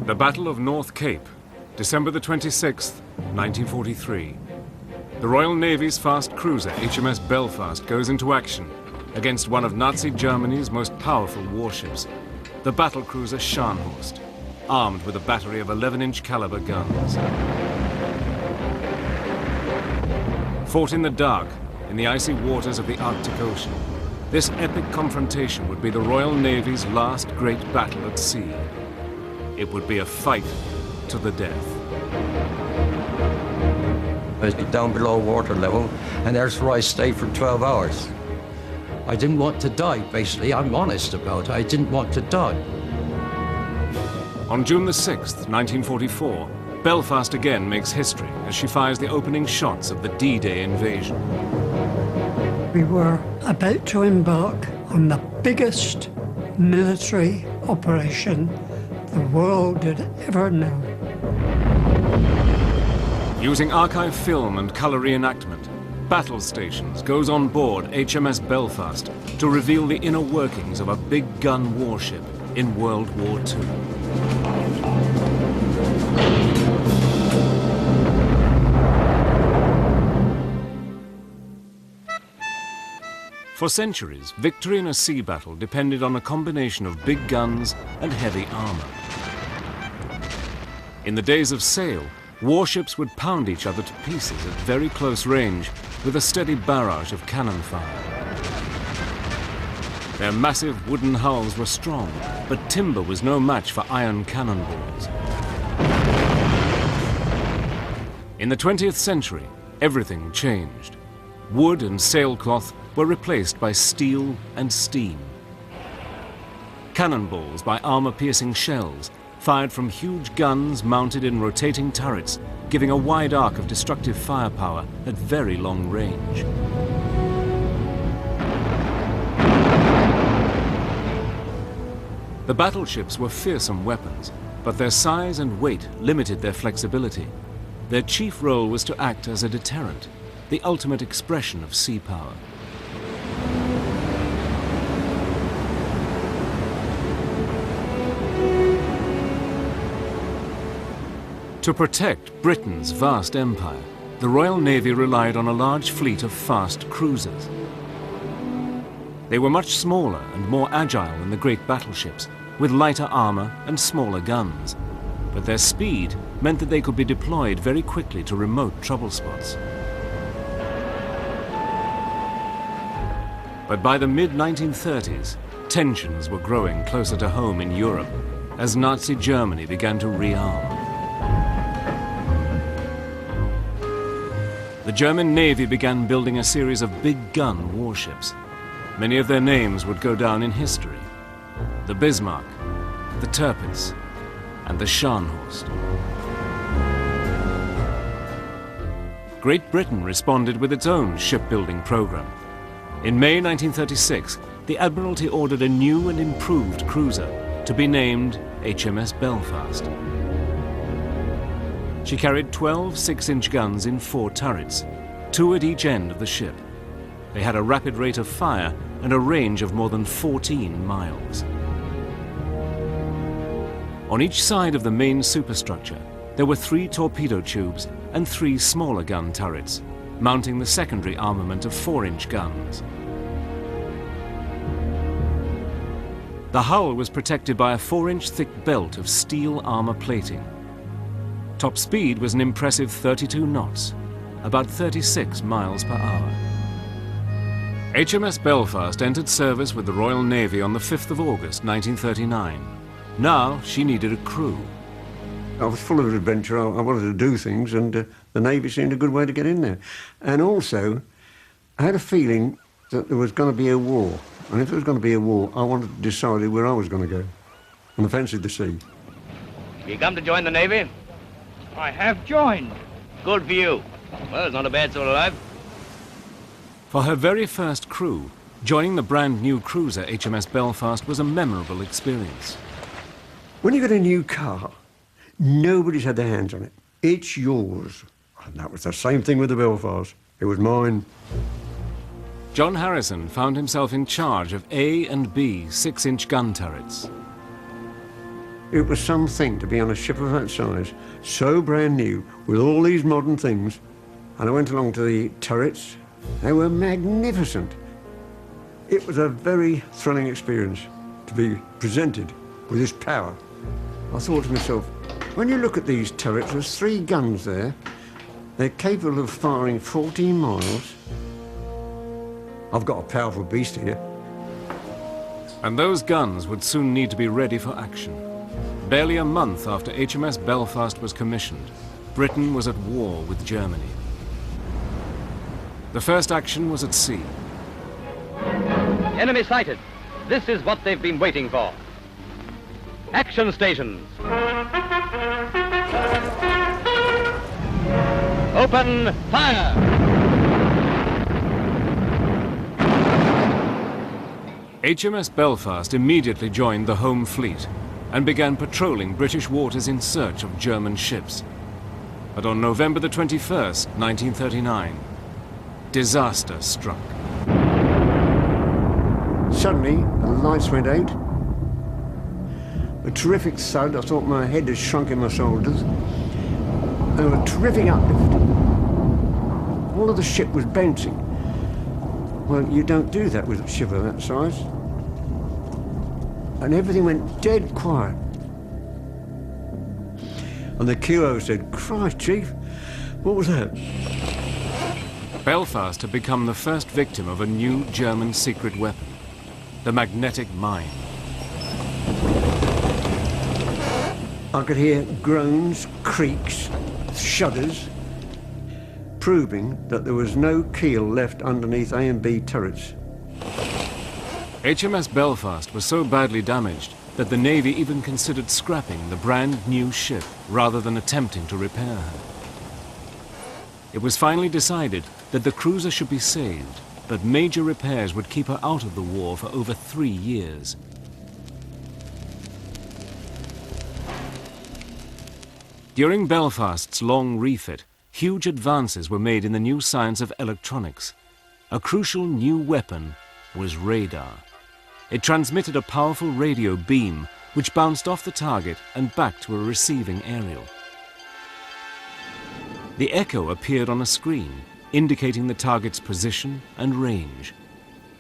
The Battle of North Cape, December the 26th, 1943. The Royal Navy's fast cruiser HMS Belfast goes into action against one of Nazi Germany's most powerful warships, the battlecruiser Scharnhorst, armed with a battery of 11-inch caliber guns. Fought in the dark, in the icy waters of the Arctic Ocean, this epic confrontation would be the Royal Navy's last great battle at sea. It would be a fight to the death. I was down below water level, and there's where I stayed for 12 hours. I didn't want to die, basically. I'm honest about it. I didn't want to die. On June the 6th, 1944, Belfast again makes history as she fires the opening shots of the D-Day invasion. We were about to embark on the biggest military operation the world had ever known. Using archive film and colour reenactment, Battle Stations goes on board HMS Belfast to reveal the inner workings of a big gun warship in World War II. For centuries, victory in a sea battle depended on a combination of big guns and heavy armour. In the days of sail, warships would pound each other to pieces at very close range with a steady barrage of cannon fire. Their massive wooden hulls were strong, but timber was no match for iron cannonballs. In the 20th century, everything changed. Wood and sailcloth were replaced by steel and steam. Cannonballs by armor-piercing shells fired from huge guns mounted in rotating turrets, giving a wide arc of destructive firepower at very long range. The battleships were fearsome weapons, but their size and weight limited their flexibility. Their chief role was to act as a deterrent, the ultimate expression of sea power. To protect Britain's vast empire, the Royal Navy relied on a large fleet of fast cruisers. They were much smaller and more agile than the great battleships, with lighter armor and smaller guns. But their speed meant that they could be deployed very quickly to remote trouble spots. But by the mid-1930s, tensions were growing closer to home in Europe as Nazi Germany began to rearm. The German Navy began building a series of big gun warships. Many of their names would go down in history: the Bismarck, the Tirpitz, and the Scharnhorst. Great Britain responded with its own shipbuilding program. In May 1936, the Admiralty ordered a new and improved cruiser to be named HMS Belfast. She carried 12 6-inch guns in 4 turrets, 2 at each end of the ship. They had a rapid rate of fire and a range of more than 14 miles. On each side of the main superstructure, there were 3 torpedo tubes and 3 smaller gun turrets, mounting the secondary armament of 4-inch guns. The hull was protected by a 4-inch thick belt of steel armor plating. Top speed was an impressive 32 knots, about 36 miles per hour. HMS Belfast entered service with the Royal Navy on the 5th of August 1939. Now she needed a crew. I was full of adventure. I wanted to do things, and the Navy seemed a good way to get in there. And also, I had a feeling that there was going to be a war. And if there was going to be a war, I wanted to decide where I was going to go. And I fancied the sea. You come to join the Navy? I have joined. Good for you. Well, it's not a bad sort of life. For her very first crew, joining the brand new cruiser HMS Belfast was a memorable experience. When you get a new car, nobody's had their hands on it. It's yours. And that was the same thing with the Belfast. It was mine. John Harrison found himself in charge of A and B 6-inch gun turrets. It was something to be on a ship of that size, so brand new, with all these modern things. And I went along to the turrets. They were magnificent. It was a very thrilling experience to be presented with this power. I thought to myself, when you look at these turrets, there's 3 guns there. They're capable of firing 14 miles. I've got a powerful beast here. And those guns would soon need to be ready for action. Barely a month after HMS Belfast was commissioned, Britain was at war with Germany. The first action was at sea. Enemy sighted. This is what they've been waiting for. Action stations. Open fire! HMS Belfast immediately joined the home fleet and began patrolling British waters in search of German ships. But on November the 21st, 1939, disaster struck. Suddenly, the lights went out. A terrific thud. I thought my head had shrunk in my shoulders. There was a terrific uplift. All of the ship was bouncing. Well, you don't do that with a ship of that size. And everything went dead quiet. And the QO said, "Christ, Chief, what was that?" Belfast had become the first victim of a new German secret weapon, the magnetic mine. I could hear groans, creaks, shudders, proving that there was no keel left underneath A and B turrets. HMS Belfast was so badly damaged that the Navy even considered scrapping the brand new ship rather than attempting to repair her. It was finally decided that the cruiser should be saved, but major repairs would keep her out of the war for over 3 years. During Belfast's long refit, huge advances were made in the new science of electronics. A crucial new weapon was radar. It transmitted a powerful radio beam which bounced off the target and back to a receiving aerial. The echo appeared on a screen, indicating the target's position and range.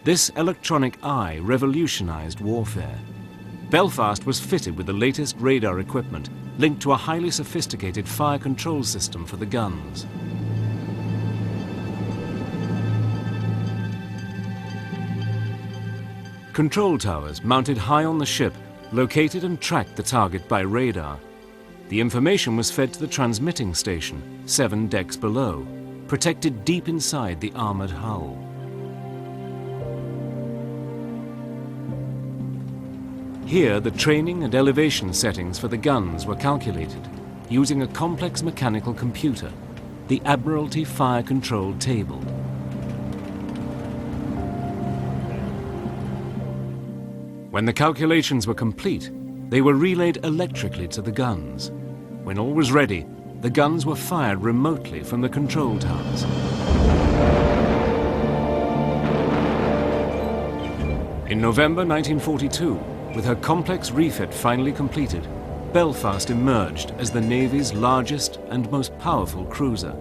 This electronic eye revolutionized warfare. Belfast was fitted with the latest radar equipment, linked to a highly sophisticated fire control system for the guns. Control towers mounted high on the ship located and tracked the target by radar. The information was fed to the transmitting station, 7 decks below, protected deep inside the armored hull. Here, the training and elevation settings for the guns were calculated using a complex mechanical computer, the Admiralty Fire Control Table. When the calculations were complete, they were relayed electrically to the guns. When all was ready, the guns were fired remotely from the control towers. In November 1942, with her complex refit finally completed, Belfast emerged as the Navy's largest and most powerful cruiser.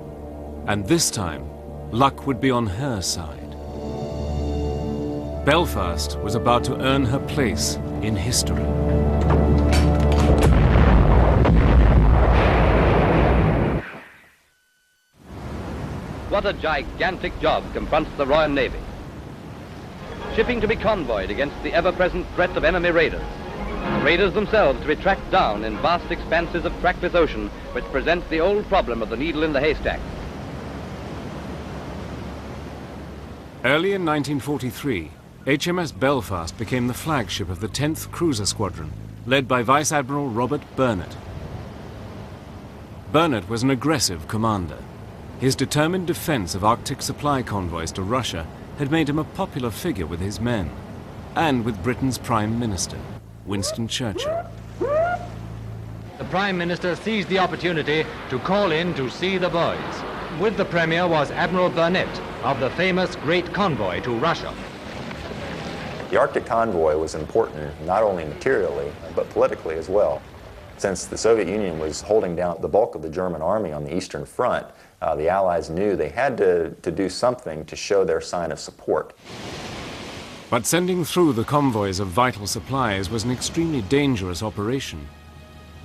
And this time, luck would be on her side. Belfast was about to earn her place in history. What a gigantic job confronts the Royal Navy. Shipping to be convoyed against the ever-present threat of enemy raiders. The raiders themselves to be tracked down in vast expanses of trackless ocean, which presents the old problem of the needle in the haystack. Early in 1943, HMS Belfast became the flagship of the 10th Cruiser Squadron, led by Vice Admiral Robert Burnett. Burnett was an aggressive commander. His determined defense of Arctic supply convoys to Russia had made him a popular figure with his men, and with Britain's Prime Minister, Winston Churchill. The Prime Minister seized the opportunity to call in to see the boys. With the Premier was Admiral Burnett of the famous Great Convoy to Russia. The Arctic convoy was important not only materially, but politically as well. Since the Soviet Union was holding down the bulk of the German army on the Eastern Front, the Allies knew they had to do something to show their sign of support. But sending through the convoys of vital supplies was an extremely dangerous operation.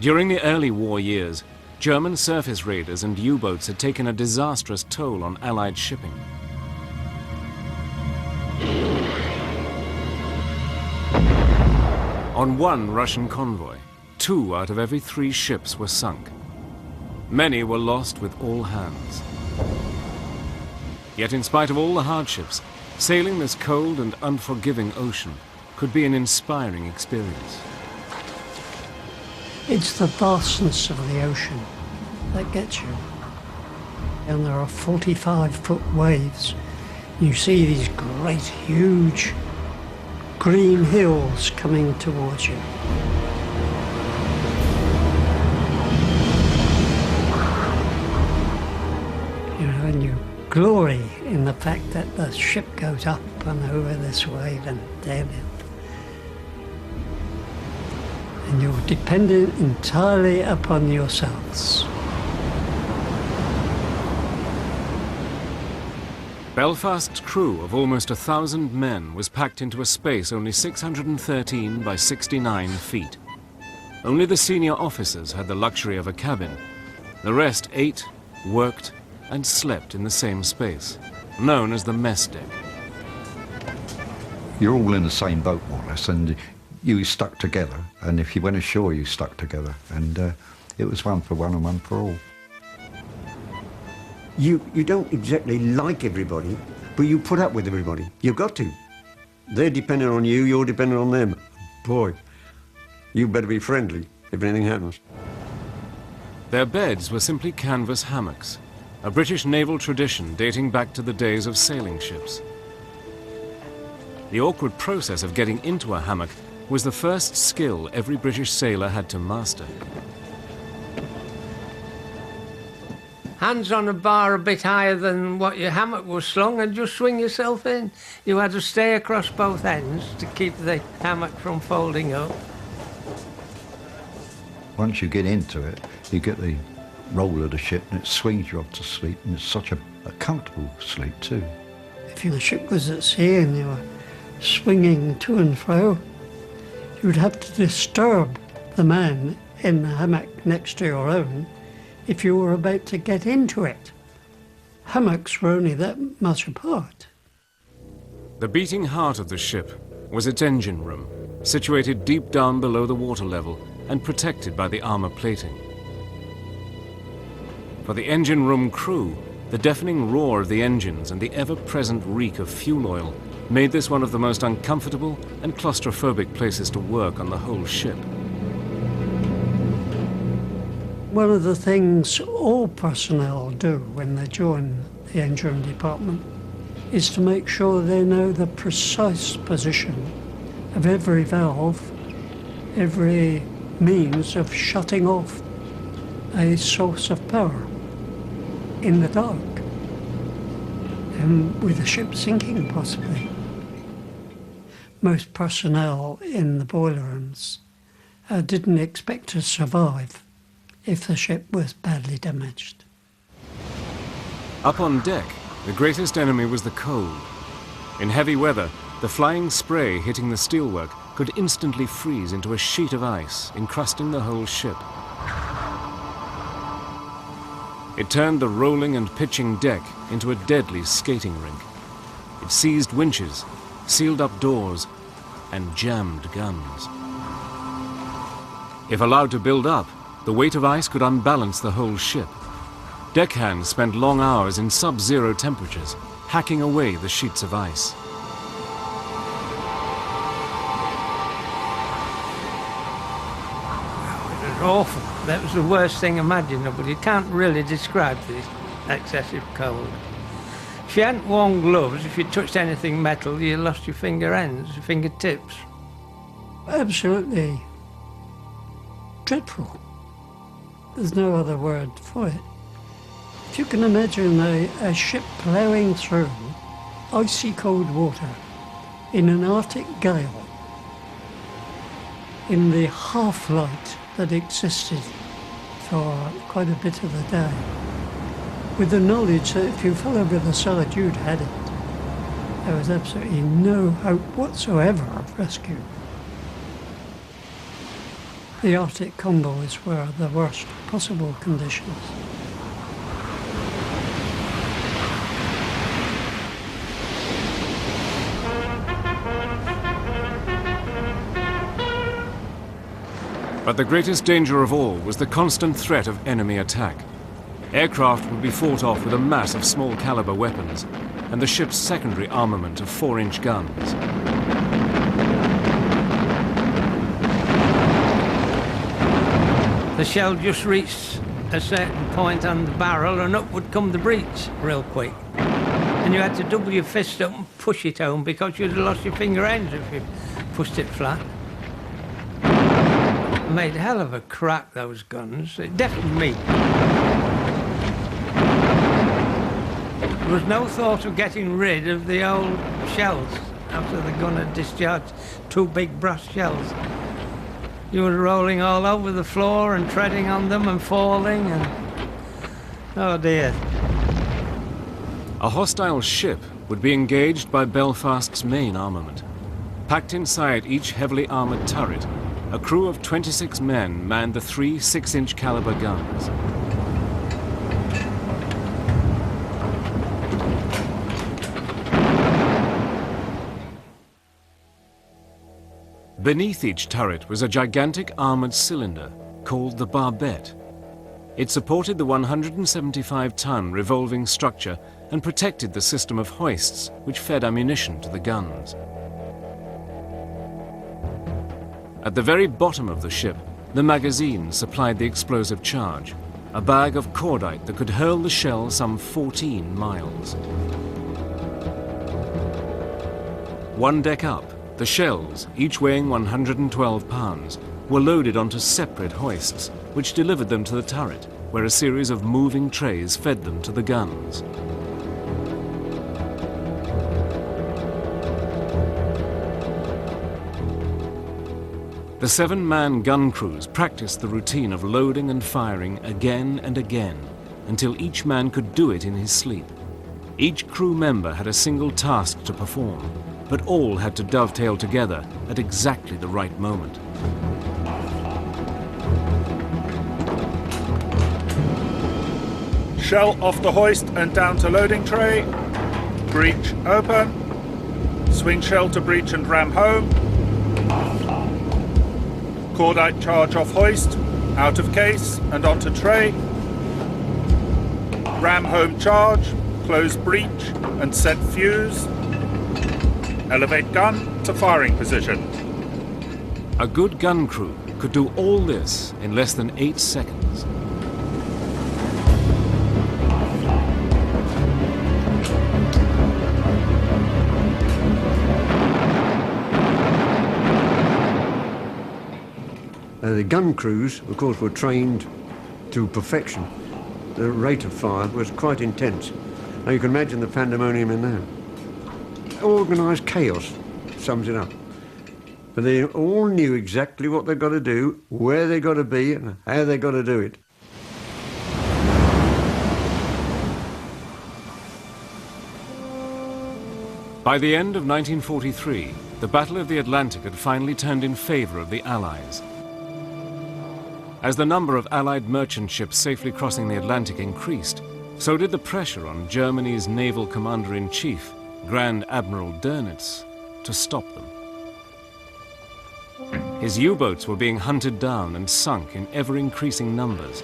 During the early war years, German surface raiders and U-boats had taken a disastrous toll on Allied shipping. On one Russian convoy, 2 out of every 3 ships were sunk. Many were lost with all hands. Yet in spite of all the hardships, sailing this cold and unforgiving ocean could be an inspiring experience. It's the vastness of the ocean that gets you. And there are 45-foot waves. You see these great, huge green hills coming towards you. You know, and you glory in the fact that the ship goes up and over this wave and down it. And you're dependent entirely upon yourselves. Belfast's crew of almost 1,000 men was packed into a space only 613 by 69 feet. Only the senior officers had the luxury of a cabin. The rest ate, worked, and slept in the same space, known as the mess deck. You're all in the same boat, more or less, and you stuck together, and if you went ashore, you stuck together, and it was one for one and one for all. You don't exactly like everybody, but you put up with everybody. You've got to. They're dependent on you, you're dependent on them. Boy, you better be friendly if anything happens. Their beds were simply canvas hammocks, a British naval tradition dating back to the days of sailing ships. The awkward process of getting into a hammock was the first skill every British sailor had to master. Hands on a bar a bit higher than what your hammock was slung and just swing yourself in. You had to stay across both ends to keep the hammock from folding up. Once you get into it, you get the roll of the ship and it swings you off to sleep, and it's such a comfortable sleep too. If the ship was at sea and you were swinging to and fro, you would have to disturb the man in the hammock next to your own if you were about to get into it. Hammocks were only that much apart. The beating heart of the ship was its engine room, situated deep down below the water level and protected by the armor plating. For the engine room crew, the deafening roar of the engines and the ever-present reek of fuel oil made this one of the most uncomfortable and claustrophobic places to work on the whole ship. One of the things all personnel do when they join the engine department is to make sure they know the precise position of every valve, every means of shutting off a source of power in the dark, and with the ship sinking possibly. Most personnel in the boiler rooms didn't expect to survive if the ship was badly damaged. Up on deck, the greatest enemy was the cold. In heavy weather, the flying spray hitting the steelwork could instantly freeze into a sheet of ice, encrusting the whole ship. It turned the rolling and pitching deck into a deadly skating rink. It seized winches, sealed up doors, and jammed guns. If allowed to build up, the weight of ice could unbalance the whole ship. Deckhands spent long hours in sub-zero temperatures, hacking away the sheets of ice. It was awful. That was the worst thing imaginable. You can't really describe this excessive cold. If you hadn't worn gloves, if you touched anything metal, you lost your finger ends, your fingertips. Absolutely dreadful. There's no other word for it. If you can imagine a ship ploughing through icy cold water in an Arctic gale, in the half-light that existed for quite a bit of the day, with the knowledge that if you fell over the side, you'd had it. There was absolutely no hope whatsoever of rescue. The Arctic convoys were the worst possible conditions. But the greatest danger of all was the constant threat of enemy attack. Aircraft would be fought off with a mass of small caliber weapons and the ship's secondary armament of 4-inch guns. The shell just reached a certain point on the barrel and up would come the breech real quick. And you had to double your fist up and push it home because you'd have lost your finger ends if you pushed it flat. Made a hell of a crack, those guns. It deafened me. There was no thought of getting rid of the old shells after the gun had discharged 2 big brass shells. You were rolling all over the floor and treading on them and falling and... oh dear. A hostile ship would be engaged by Belfast's main armament. Packed inside each heavily armored turret, a crew of 26 men manned the 3 6-inch caliber guns. Beneath each turret was a gigantic armored cylinder called the barbette. It supported the 175-ton revolving structure and protected the system of hoists which fed ammunition to the guns. At the very bottom of the ship, the magazine supplied the explosive charge, a bag of cordite that could hurl the shell some 14 miles. One deck up, the shells, each weighing 112 pounds, were loaded onto separate hoists, which delivered them to the turret, where a series of moving trays fed them to the guns. The 7-man gun crews practiced the routine of loading and firing again and again, until each man could do it in his sleep. Each crew member had a single task to perform, but all had to dovetail together at exactly the right moment. Shell off the hoist and down to loading tray. Breech open. Swing shell to breech and ram home. Cordite charge off hoist, out of case and onto tray. Ram home charge, close breech and set fuse. Elevate gun to firing position. A good gun crew could do all this in less than 8 seconds. The gun crews, of course, were trained to perfection. The rate of fire was quite intense. Now you can imagine the pandemonium in there. Organised chaos sums it up. But they all knew exactly what they've got to do, where they've got to be, and how they've got to do it. By the end of 1943, the Battle of the Atlantic had finally turned in favour of the Allies. As the number of Allied merchant ships safely crossing the Atlantic increased, so did the pressure on Germany's naval commander-in-chief, Grand Admiral Dönitz, to stop them. His U-boats were being hunted down and sunk in ever-increasing numbers.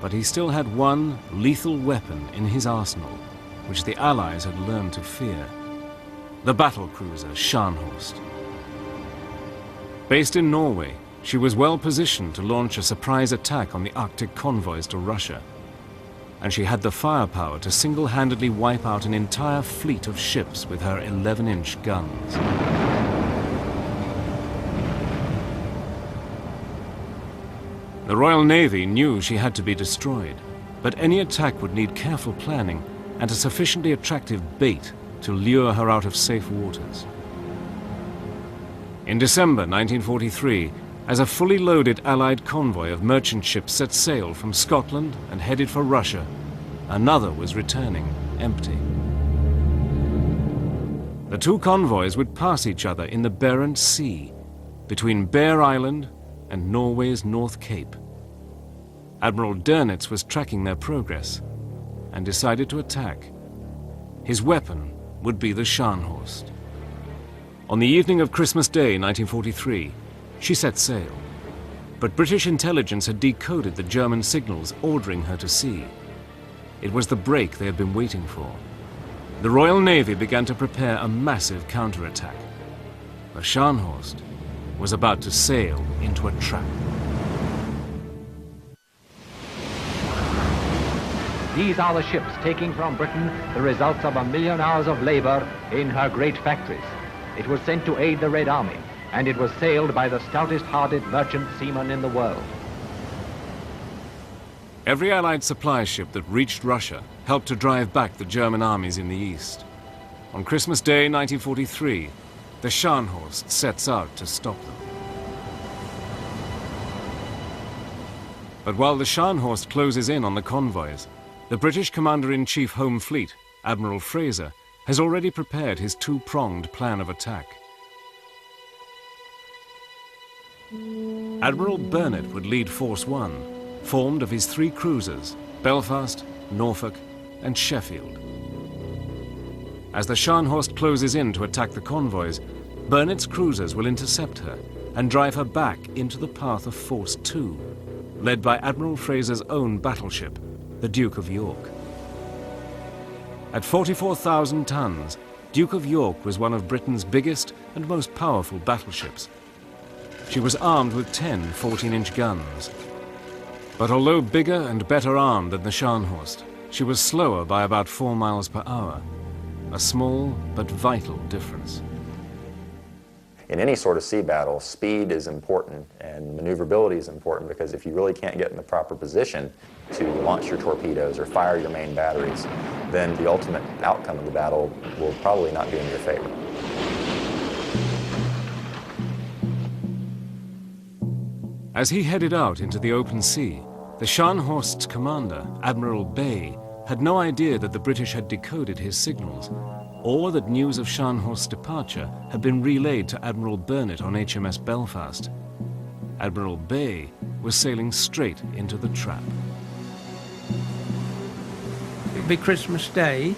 But he still had one lethal weapon in his arsenal, which the Allies had learned to fear: the battlecruiser Scharnhorst. Based in Norway, she was well positioned to launch a surprise attack on the Arctic convoys to Russia. And she had the firepower to single-handedly wipe out an entire fleet of ships with her 11-inch guns. The Royal Navy knew she had to be destroyed, but any attack would need careful planning and a sufficiently attractive bait to lure her out of safe waters. In December 1943, as a fully loaded Allied convoy of merchant ships set sail from Scotland and headed for Russia, another was returning empty. The two convoys would pass each other in the Barents Sea, between Bear Island and Norway's North Cape. Admiral Dönitz was tracking their progress and decided to attack. His weapon would be the Scharnhorst. On the evening of Christmas Day 1943, she set sail, but British intelligence had decoded the German signals ordering her to sea. It was the break they had been waiting for. The Royal Navy began to prepare a massive counterattack. The Scharnhorst was about to sail into a trap. These are the ships taking from Britain the results of 1 million hours of labor in her great factories. It was sent to aid the Red Army, and it was sailed by the stoutest-hearted merchant seamen in the world. Every Allied supply ship that reached Russia helped to drive back the German armies in the east. On Christmas Day 1943, the Scharnhorst sets out to stop them. But while the Scharnhorst closes in on the convoys, the British Commander-in-Chief Home Fleet, Admiral Fraser, has already prepared his two-pronged plan of attack. Admiral Burnett would lead Force 1, formed of his 3 cruisers, Belfast, Norfolk, and Sheffield. As the Scharnhorst closes in to attack the convoys, Burnett's cruisers will intercept her and drive her back into the path of Force 2, led by Admiral Fraser's own battleship, the Duke of York. At 44,000 tons, Duke of York was one of Britain's biggest and most powerful battleships. She was armed with 10 14-inch guns. But although bigger and better armed than the Scharnhorst, she was slower by about 4 miles per hour. A small but vital difference. In any sort of sea battle, speed is important and maneuverability is important, because if you really can't get in the proper position to launch your torpedoes or fire your main batteries, then the ultimate outcome of the battle will probably not be in your favor. As he headed out into the open sea, the Scharnhorst's commander, Admiral Bay, had no idea that the British had decoded his signals, or that news of Scharnhorst's departure had been relayed to Admiral Burnett on HMS Belfast. Admiral Bay was sailing straight into the trap. It'd be Christmas Day.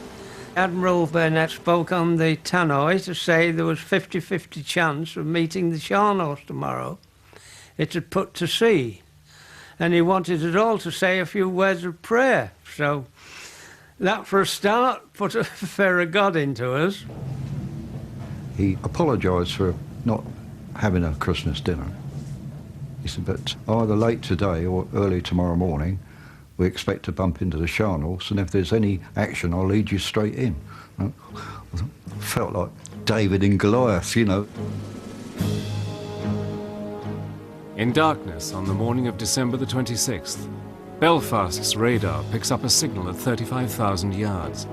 Admiral Burnett spoke on the tannoy to say there was 50-50 chance of meeting the Scharnhorst tomorrow. It had put to sea, and he wanted us all to say a few words of prayer. So that, for a start, put a fear of God into us. He apologised for not having a Christmas dinner. He said, but either late today or early tomorrow morning, we expect to bump into the Scharnhorst, and if there's any action, I'll lead you straight in. I felt like David and Goliath, you know. In darkness on the morning of December the 26th, Belfast's radar picks up a signal at 35,000 yards.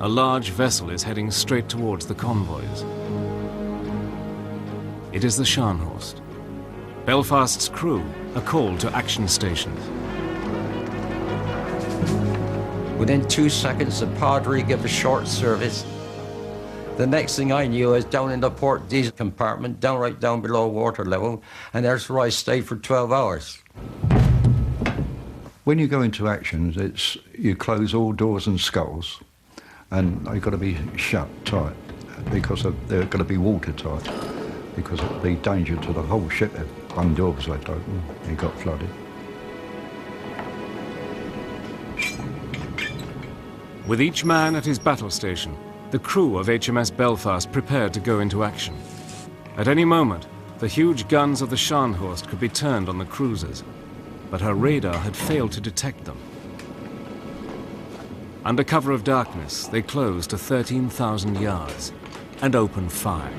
A large vessel is heading straight towards the convoys. It is the Scharnhorst. Belfast's crew are called to action stations. Within 2 seconds, the Padre gave a short service. The next thing I knew, I was down in the port diesel compartment, right down below water level, and there's where I stayed for 12 hours. When you go into action, you close all doors and sculls, and they've got to be shut tight, because they're going to be watertight, because it would be danger to the whole ship if one door was left open, it got flooded. With each man at his battle station, the crew of HMS Belfast prepared to go into action. At any moment, the huge guns of the Scharnhorst could be turned on the cruisers, but her radar had failed to detect them. Under cover of darkness, they closed to 13,000 yards and opened fire.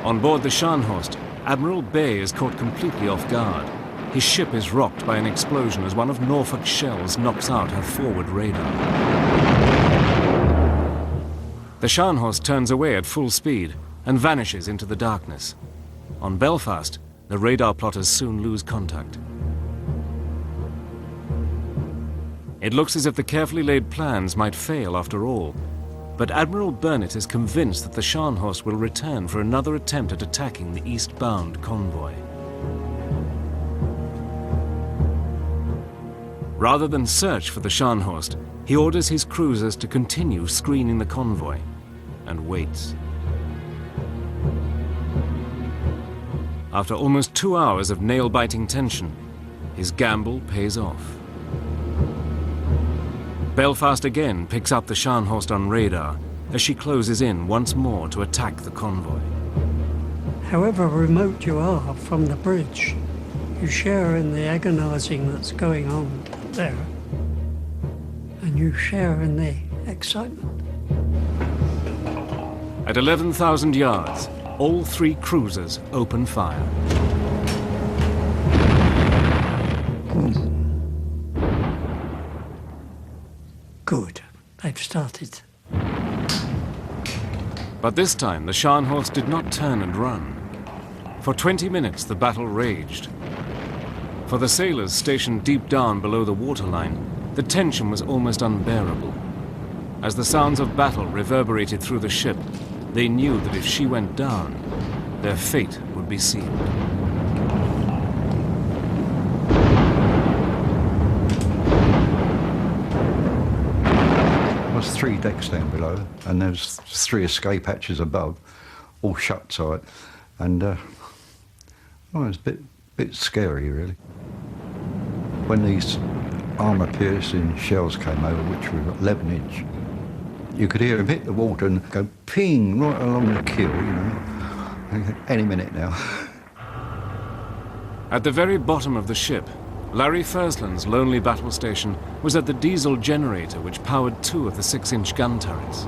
On board the Scharnhorst, Admiral Bay is caught completely off guard. his ship is rocked by an explosion as one of Norfolk's shells knocks out her forward radar. The Scharnhorst turns away at full speed and vanishes into the darkness. On Belfast, the radar plotters soon lose contact. It looks as if the carefully laid plans might fail after all, but Admiral Burnett is convinced that the Scharnhorst will return for another attempt at attacking the eastbound convoy. Rather than search for the Scharnhorst, he orders his cruisers to continue screening the convoy and waits. After almost 2 hours of nail-biting tension, his gamble pays off. Belfast again picks up the Scharnhorst on radar as she closes in once more to attack the convoy. However remote you are from the bridge, you share in the agonizing that's going on there, and you share in the excitement. At 11,000 yards, all three cruisers open fire. Good, they've started. But this time, the Scharnhorst did not turn and run. For 20 minutes, the battle raged. For the sailors stationed deep down below the waterline, the tension was almost unbearable. As the sounds of battle reverberated through the ship, they knew that if she went down, their fate would be sealed. There's 3 decks down below, and there's 3 escape hatches above, all shut tight, and it was a bit scary, really. When these armour-piercing shells came over, which were 11-inch, you could hear them hit the water and go ping right along the keel, you know. Any minute now. At the very bottom of the ship, Larry Fursland's lonely battle station was at the diesel generator which powered 2 of the 6-inch gun turrets.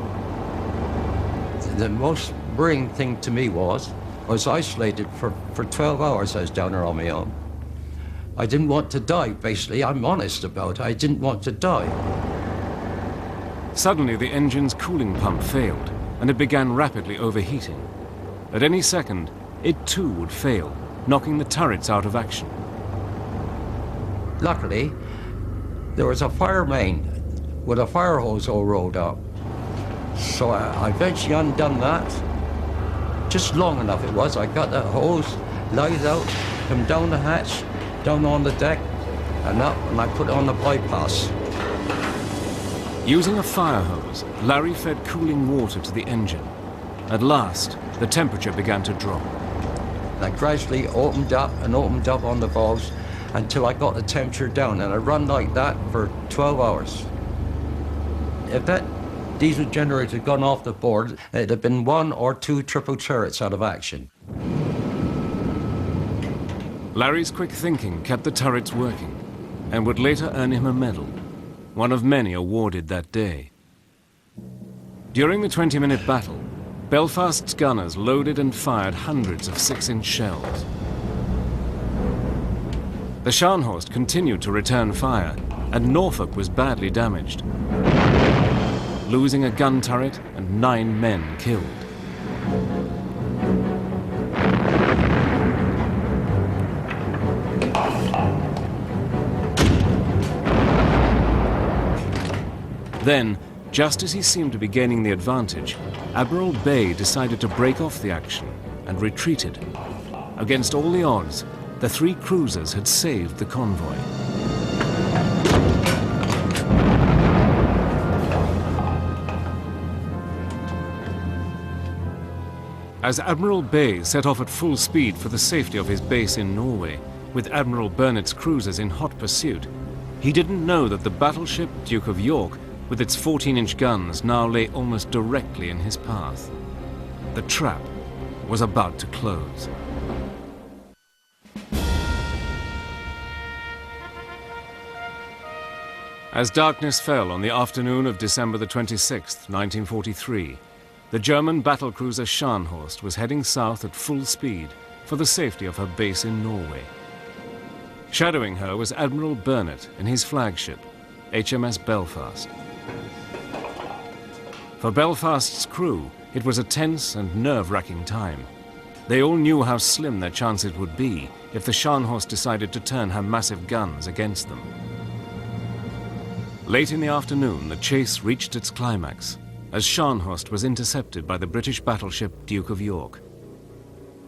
The most worrying thing to me was I was isolated for 12 hours. I was down there on my own. I didn't want to die, basically. I'm honest about it. I didn't want to die. Suddenly, the engine's cooling pump failed, and it began rapidly overheating. At any second, it too would fail, knocking the turrets out of action. Luckily, there was a fire main with a fire hose all rolled up. So I eventually undone that. Just long enough it was. I got that hose, light out, come down the hatch, down on the deck, and up, and I put it on the bypass. Using a fire hose, Larry fed cooling water to the engine. At last, the temperature began to drop. I gradually opened up on the valves until I got the temperature down, and I run like that for 12 hours. If that diesel generator had gone off the board, it'd have been 1 or 2 triple turrets out of action. Larry's quick thinking kept the turrets working and would later earn him a medal, one of many awarded that day. During the 20-minute battle, Belfast's gunners loaded and fired hundreds of 6-inch shells. The Scharnhorst continued to return fire, and Norfolk was badly damaged, losing a gun turret and 9 men killed. Then, just as he seemed to be gaining the advantage, Admiral Bay decided to break off the action and retreated. Against all the odds, the 3 cruisers had saved the convoy. As Admiral Bay set off at full speed for the safety of his base in Norway, with Admiral Burnett's cruisers in hot pursuit, he didn't know that the battleship Duke of York, with its 14-inch guns, now lay almost directly in his path. The trap was about to close. As darkness fell on the afternoon of December the 26th, 1943, the German battlecruiser Scharnhorst was heading south at full speed for the safety of her base in Norway. Shadowing her was Admiral Burnett in his flagship, HMS Belfast. For Belfast's crew, it was a tense and nerve-wracking time. They all knew how slim their chances would be if the Scharnhorst decided to turn her massive guns against them. Late in the afternoon, the chase reached its climax, as Scharnhorst was intercepted by the British battleship Duke of York.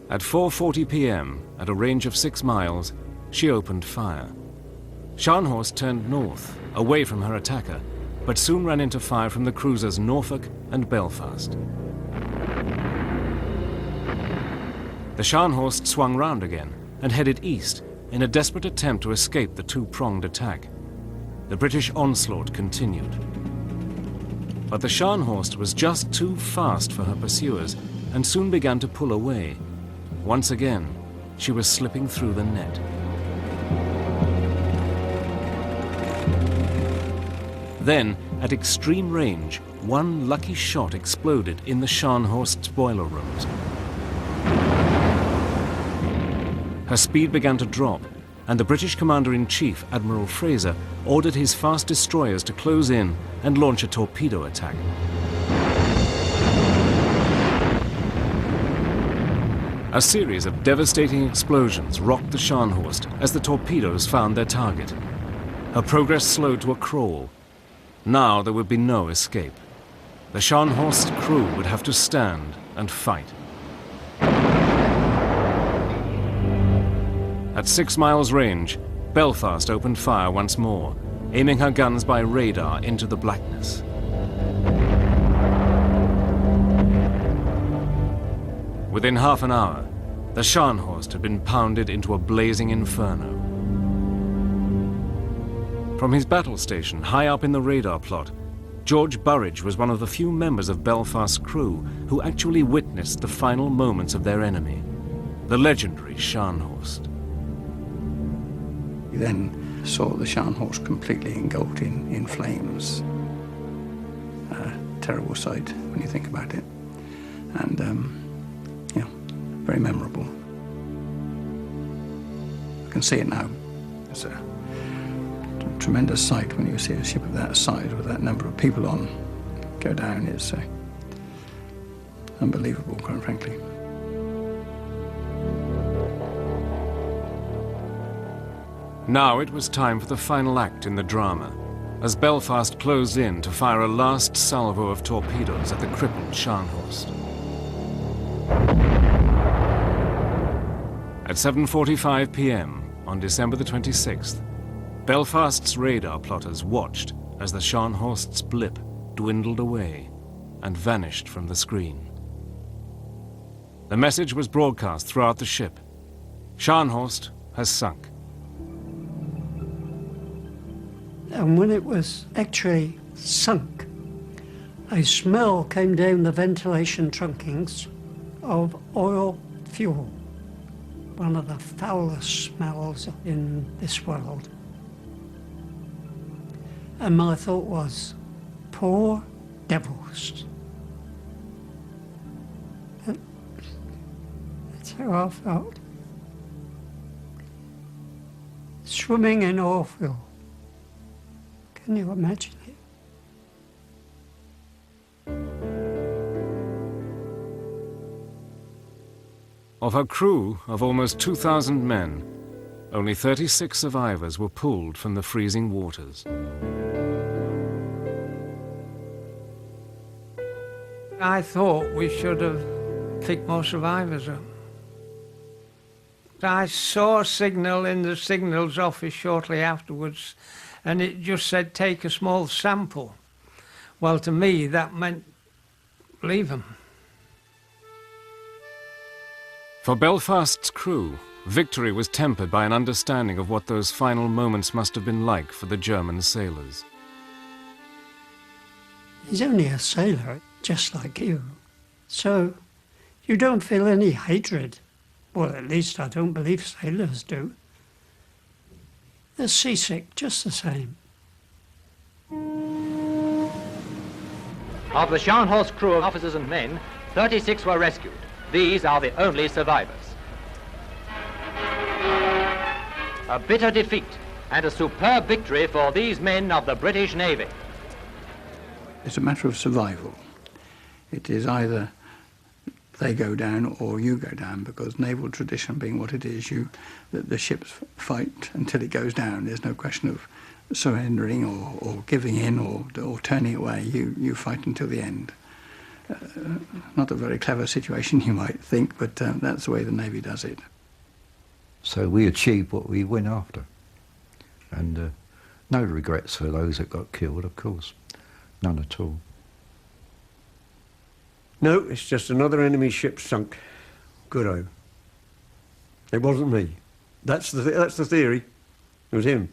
At 4:40 p.m., at a range of 6 miles, she opened fire. Scharnhorst turned north, away from her attacker, but soon ran into fire from the cruisers Norfolk and Belfast. The Scharnhorst swung round again and headed east in a desperate attempt to escape the two-pronged attack. The British onslaught continued. But the Scharnhorst was just too fast for her pursuers and soon began to pull away. Once again, she was slipping through the net. Then, at extreme range, one lucky shot exploded in the Scharnhorst's boiler rooms. Her speed began to drop, and the British Commander-in-Chief, Admiral Fraser, ordered his fast destroyers to close in and launch a torpedo attack. A series of devastating explosions rocked the Scharnhorst as the torpedoes found their target. Her progress slowed to a crawl. Now there would be no escape. The Scharnhorst's crew would have to stand and fight. At 6 miles range, Belfast opened fire once more, aiming her guns by radar into the blackness. Within half an hour, the Scharnhorst had been pounded into a blazing inferno. From his battle station high up in the radar plot, George Burridge was one of the few members of Belfast's crew who actually witnessed the final moments of their enemy, the legendary Scharnhorst. We then saw the Scharnhorst completely engulfed in flames. A terrible sight when you think about it. And, yeah, very memorable. I can see it now. It's a tremendous sight when you see a ship of that size with that number of people on go down. It's unbelievable, quite frankly. Now it was time for the final act in the drama, as Belfast closed in to fire a last salvo of torpedoes at the crippled Scharnhorst. At 7:45 p.m. on December the 26th, Belfast's radar plotters watched as the Scharnhorst's blip dwindled away and vanished from the screen. The message was broadcast throughout the ship. Scharnhorst has sunk. And when it was actually sunk, a smell came down the ventilation trunkings of oil fuel, one of the foulest smells in this world. And my thought was, poor devils. That's how I felt. Swimming in oil fuel. Can you imagine it? Of her crew of almost 2,000 men, only 36 survivors were pulled from the freezing waters. I thought we should have picked more survivors up. I saw a signal in the signals office shortly afterwards, and it just said, take a small sample. Well, to me, that meant leave them. For Belfast's crew, victory was tempered by an understanding of what those final moments must have been like for the German sailors. He's only a sailor, just like you. So you don't feel any hatred. Well, at least I don't believe sailors do. They're seasick just the same. Of the Scharnhorst crew of officers and men, 36 were rescued. These are the only survivors. A bitter defeat and a superb victory for these men of the British Navy. It's a matter of survival. It is either they go down or you go down, because naval tradition being what it is, the ships fight until it goes down. There's no question of surrendering or giving in or turning away. You fight until the end. Not a very clever situation, you might think, but that's the way the Navy does it. So we achieved what we went after. And no regrets for those that got killed, of course. None at all. No, it's just another enemy ship sunk. Good-o. It wasn't me. That's the theory. It was him.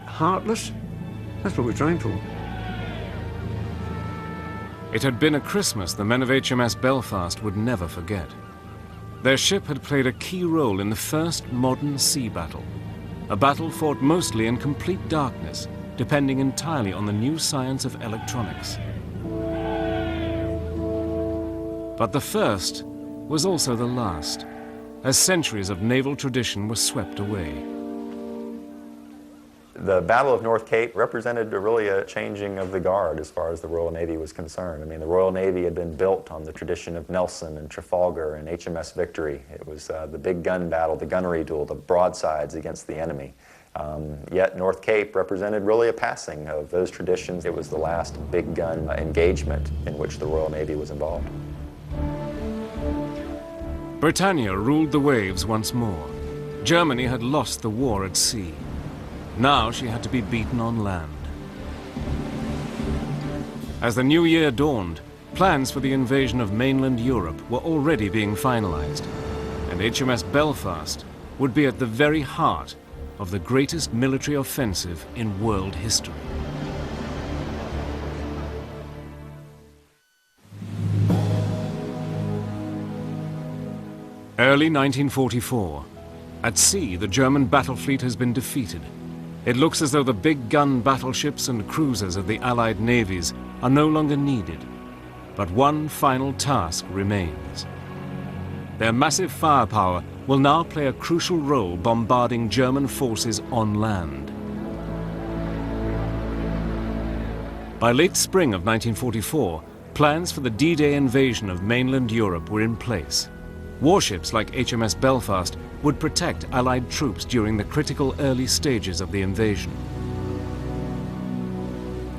Heartless? That's what we're trained for. It had been a Christmas the men of HMS Belfast would never forget. Their ship had played a key role in the first modern sea battle, a battle fought mostly in complete darkness, depending entirely on the new science of electronics. But the first was also the last, as centuries of naval tradition were swept away. The Battle of North Cape represented really a changing of the guard as far as the Royal Navy was concerned. I mean, the Royal Navy had been built on the tradition of Nelson and Trafalgar and HMS Victory. It was the big gun battle, the gunnery duel, the broadsides against the enemy. Yet North Cape represented really a passing of those traditions. It was the last big gun engagement in which the Royal Navy was involved. Britannia ruled the waves once more. Germany had lost the war at sea. Now she had to be beaten on land. As the new year dawned, plans for the invasion of mainland Europe were already being finalized, and HMS Belfast would be at the very heart of the greatest military offensive in world history. Early 1944. At sea, the German battle fleet has been defeated. It looks as though the big gun battleships and cruisers of the Allied navies are no longer needed. But one final task remains. Their massive firepower will now play a crucial role bombarding German forces on land. By late spring of 1944, plans for the D-Day invasion of mainland Europe were in place. Warships like HMS Belfast would protect Allied troops during the critical early stages of the invasion.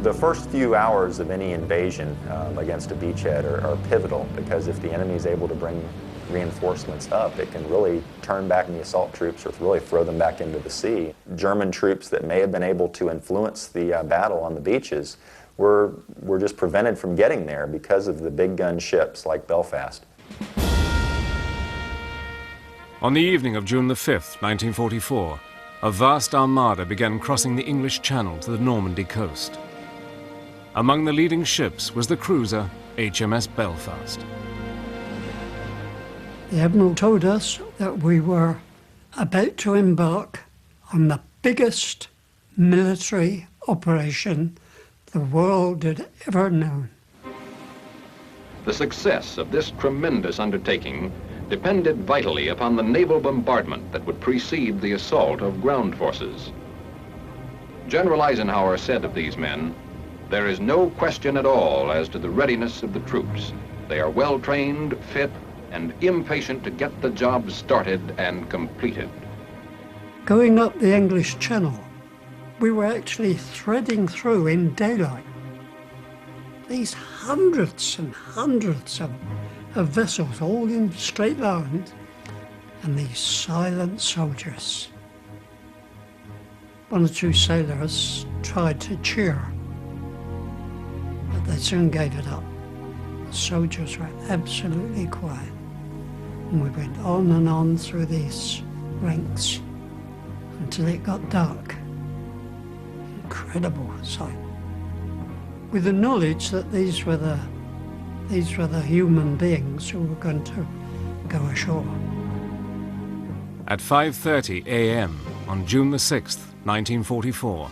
The first few hours of any invasion against a beachhead are pivotal, because if the enemy is able to bring reinforcements up, it can really turn back the assault troops or really throw them back into the sea. German troops that may have been able to influence the battle on the beaches were just prevented from getting there because of the big gun ships like Belfast. On the evening of June the 5th, 1944, a vast armada began crossing the English Channel to the Normandy coast. Among the leading ships was the cruiser HMS Belfast. The Admiral told us that we were about to embark on the biggest military operation the world had ever known. The success of this tremendous undertaking depended vitally upon the naval bombardment that would precede the assault of ground forces. General Eisenhower said of these men, "There is no question at all as to the readiness of the troops. They are well trained, fit, and impatient to get the job started and completed." Going up the English Channel, we were actually threading through in daylight these hundreds and hundreds of vessels, all in straight lines, and these silent soldiers. One or two sailors tried to cheer, but they soon gave it up. The soldiers were absolutely quiet, and we went on and on through these ranks until it got dark. Incredible sight. With the knowledge that these were the human beings who were going to go ashore. At 5:30 a.m. on June the 6th, 1944,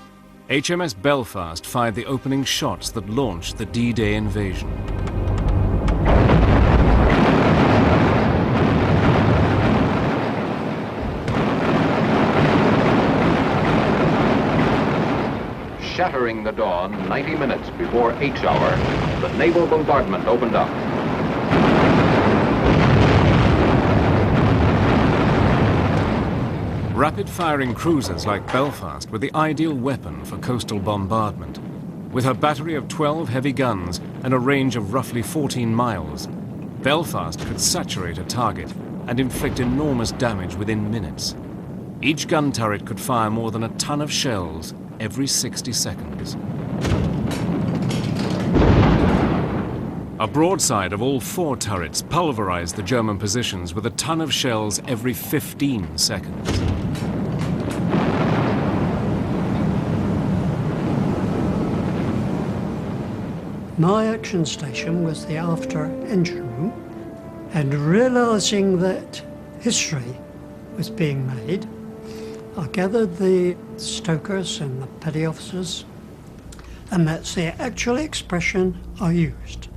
HMS Belfast fired the opening shots that launched the D-Day invasion. shattering the dawn 90 minutes before H hour, the naval bombardment opened up. Rapid-firing cruisers like Belfast were the ideal weapon for coastal bombardment. With her battery of 12 heavy guns and a range of roughly 14 miles, Belfast could saturate a target and inflict enormous damage within minutes. Each gun turret could fire more than a ton of shells every 60 seconds. A broadside of all 4 turrets pulverized the German positions with a ton of shells every 15 seconds. My action station was the after engine room, and realizing that history was being made, I gathered the stokers and the petty officers, and that's the actual expression I used.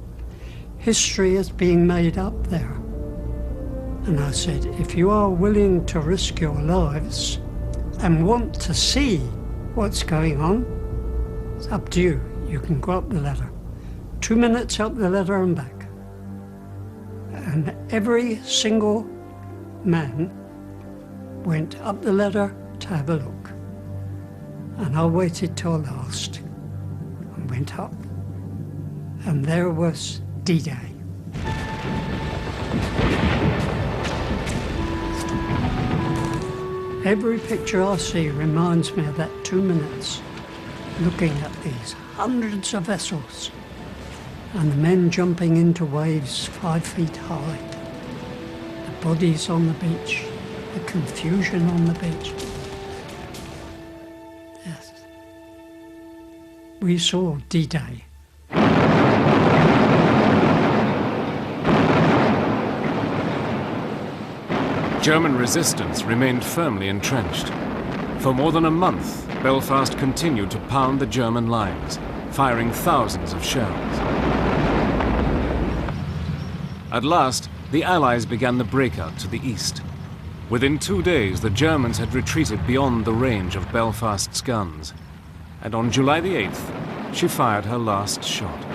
History is being made up there. And I said, if you are willing to risk your lives and want to see what's going on, it's up to you. You can go up the ladder. 2 minutes up the ladder and back. And every single man went up the ladder to have a look. And I waited till last and went up. And there was D-Day. Every picture I see reminds me of that 2 minutes, looking at these hundreds of vessels and the men jumping into waves 5 feet high, the bodies on the beach, the confusion on the beach. Yes. We saw D-Day. German resistance remained firmly entrenched. For more than a month, Belfast continued to pound the German lines, firing thousands of shells. At last, the Allies began the breakout to the east. Within 2 days, the Germans had retreated beyond the range of Belfast's guns. And on July the 8th, she fired her last shot.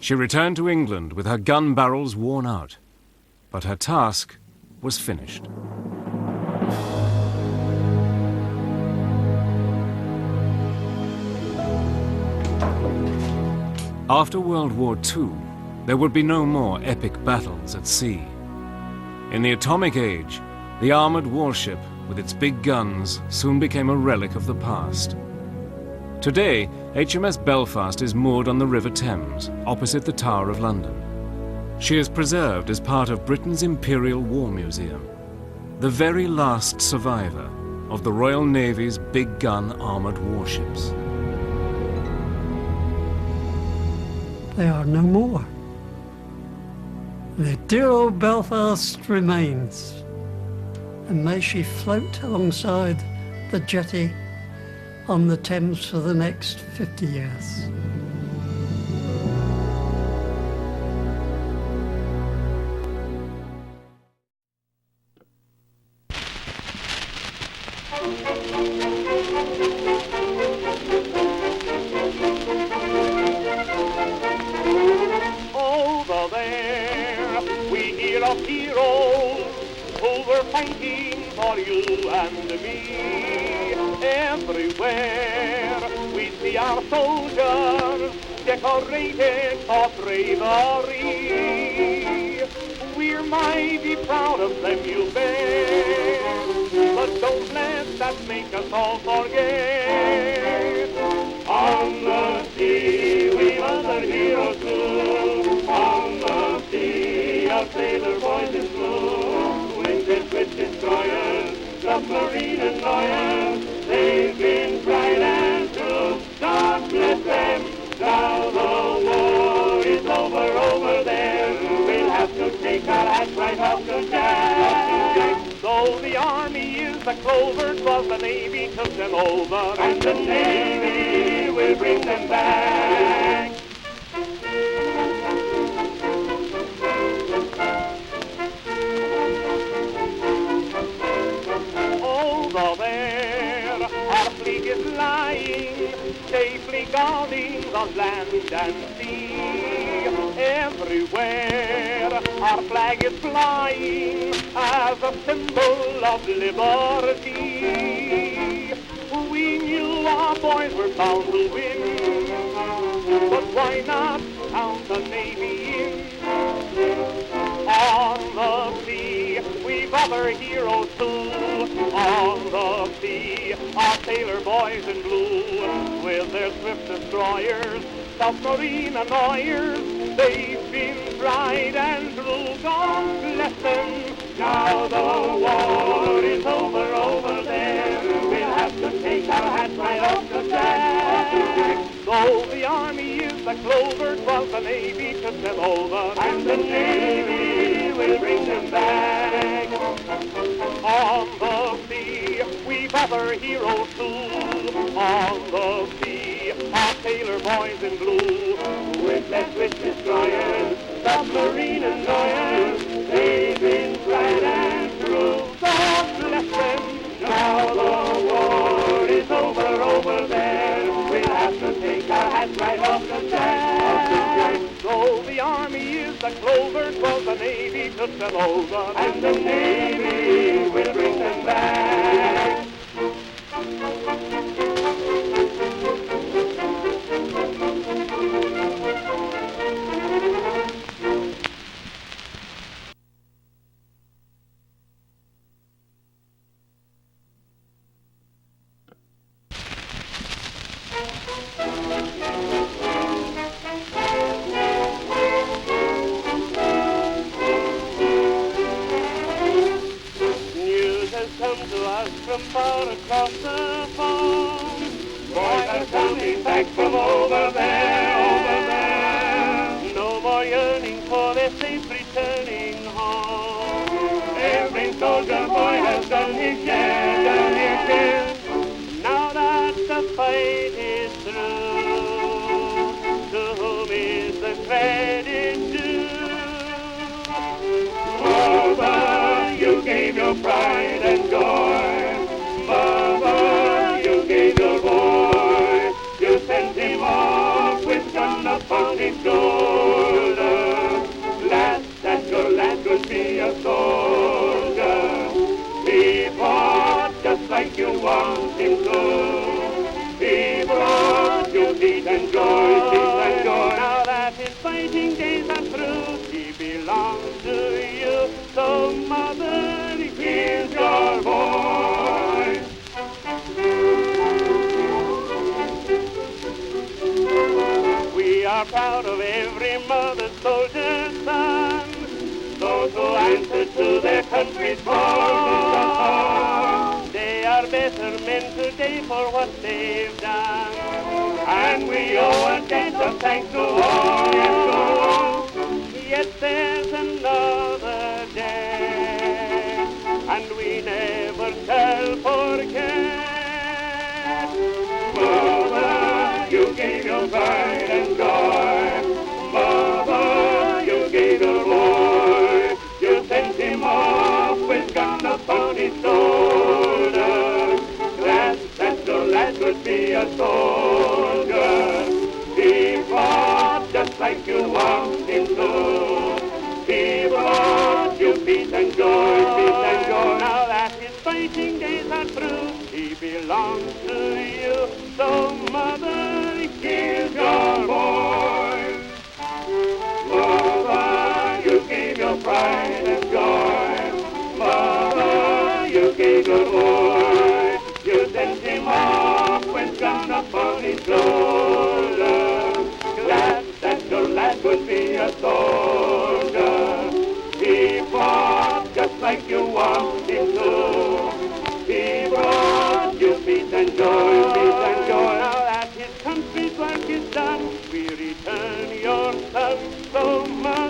She returned to England with her gun barrels worn out, but her task was finished. After World War II, there would be no more epic battles at sea. In the atomic age, the armored warship with its big guns soon became a relic of the past. Today, HMS Belfast is moored on the River Thames, opposite the Tower of London. She is preserved as part of Britain's Imperial War Museum, the very last survivor of the Royal Navy's big gun armored warships. They are no more. The dear old Belfast remains, and may she float alongside the jetty on the Thames for the next 50 years. Over there, we hear of heroes who were fighting for you and me. Everywhere we see our soldiers decorated for bravery. We're mighty proud of them, you bet, but don't let that make us all forget. On the sea, we've other heroes too. On the sea, our sailor boys in blue, with destroyers, submarine and lawyers. They've been tried and true. God bless them. Now the war is over there. We'll have to take our hats right off to Jack. Though the army is the clover, 'twas the Navy took them over, and the Navy will bring them back. of land and sea. Everywhere our flag is flying as a symbol of liberty. We knew our boys were bound to win, but why not count the Navy in? On the sea, we've other heroes too. On the sea, our sailor boys in blue, with their swift destroyers, submarine annoyers, they've been tried and true. God bless them. Now the war is over there. We'll have to take our hats right off the jack. Though the army is the clover, 'twas the Navy took them over, and the Navy will bring them back. On the sea, we've other heroes too. On the sea, our sailor boys in blue, with their swift destroyers, submarine annoyers, they've been tried and true. God bless them. Now the war is over there. We'll have to take our hats right off the jack. Though the army is the clover, 'twas the Navy took them over, and the Navy will bring them back. Come to us from far across the pond. Boys are coming back from over there. No more yearning for their safe returning home. Every soldier boy has done his share, Now that the fight is through, to whom is the credit due? Mother, you gave your pride and joy. Mother, you gave your boy. You sent him off with gun upon his shoulder. Lad, that your lad could be a soldier. He fought just like you want him to. He brought you peace and joy, peace and joy. Now that his fighting days are through, he belongs to you. So mother, here's your boy. We are proud of every mother soldier's son, those who answer to their country's call. They are better men today for what they've done, and we owe a debt of thanks to all. Yet there's another day, and we never shall forget. Mother, you gave your pride and joy. Mother, you gave your boy. You sent him off with gun upon his shoulder. Glad that your lad would be a soldier. He fought just like you want him to. He brought you peace and joy, peace and joy. Now that his fighting days are through, he belongs to you. So mother, here's your boy. Mother, you gave your pride and joy. Mother, you gave your boy. You sent him off with gun upon his shoulder. Glad that your lad would be a soldier. He fought just like you want him to. He brought you peace and joy, peace and joy. Now that his country's work is done, we return your son so much.